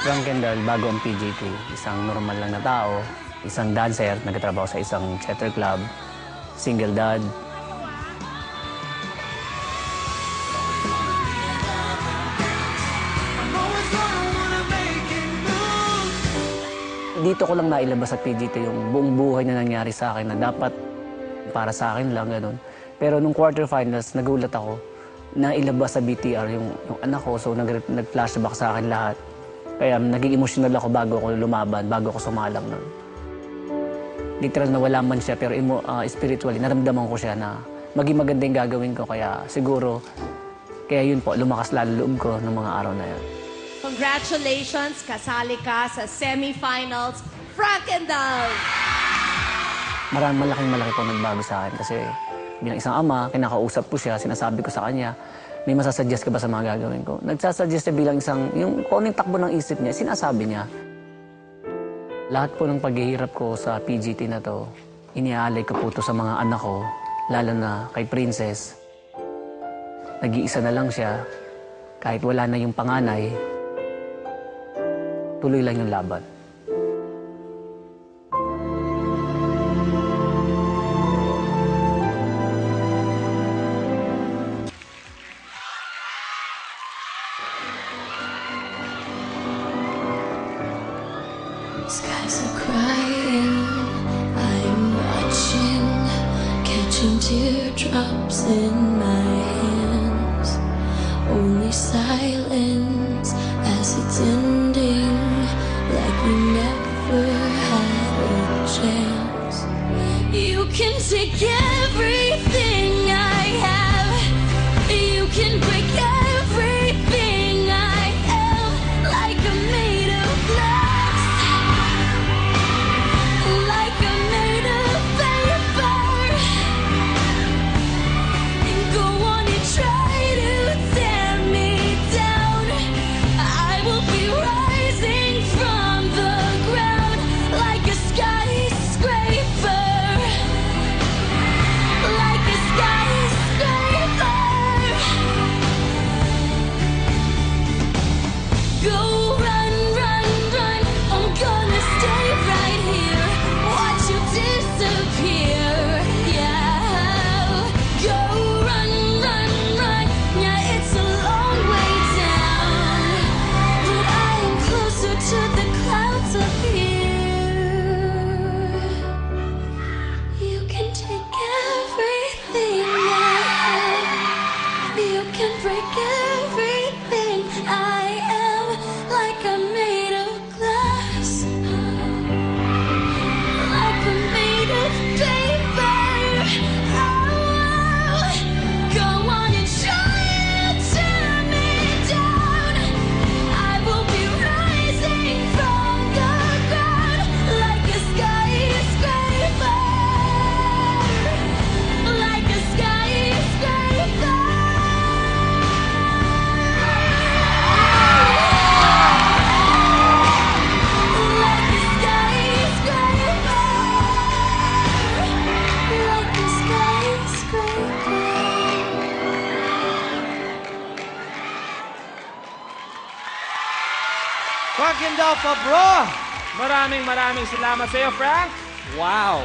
Frank Kendall, bago ang PGT, isang normal lang na tao, isang dancer, nagtatrabaho sa isang theater club, single dad. Dito ko lang nailabas sa PGT yung buong buhay na nangyari sa akin na dapat para sa akin lang, ganun. Pero nung quarterfinals, nagulat ako na ilabas sa BTR yung anak ko, so nag-flashback sa akin lahat. Kaya naging emotional ako bago ako lumaban, bago ako sumalang nun. Literal na wala man siya, pero spiritually, naramdaman ko siya na maging maganda yung gagawin ko. Kaya siguro, kaya yun po, lumakas lalo loob ko ng mga araw na yun. Congratulations! Kasali ka sa semifinals, Frank Kendall! Malaking-malaki po nagbago sa akin kasi bilang isang ama, kinakausap ko siya, sinasabi ko sa kanya, may masasuggest ka ba sa mga gagawin ko? Nagsasuggest siya bilang isang, yung konting takbo ng isip niya, sinasabi niya. Lahat po ng paghihirap ko sa PGT na to, iniaalay ko po to sa mga anak ko, lalo na kay Princess. Nag-iisa na lang siya, kahit wala na yung panganay, tuloy lang yung laban. Skies are crying, I'm watching, catching teardrops in my hands. Only silence as it's ending, like we never had a chance. You can take everything I have, you can break everything I am, like I'm made of glass. Like I'm made of paper, and go on and try to tear me down. I will be rising from the ground like a skyscraper, like a skyscraper. Go run, run, run, I'm gonna stay right here, watch you disappear, yeah. Go run, run, run, yeah, it's a long way down, but I am closer to the clouds up here. You can take everything I have, you can break everything I am, like I'm made of glass, like I'm made of paper. Oh, go on and try to tear me down. I will be rising from the ground like a skyscraper, like a skyscraper. Like a skyscraper, like a skyscraper. Frank Kendall, bro! Maraming salamat sa iyo, Frank. Wow!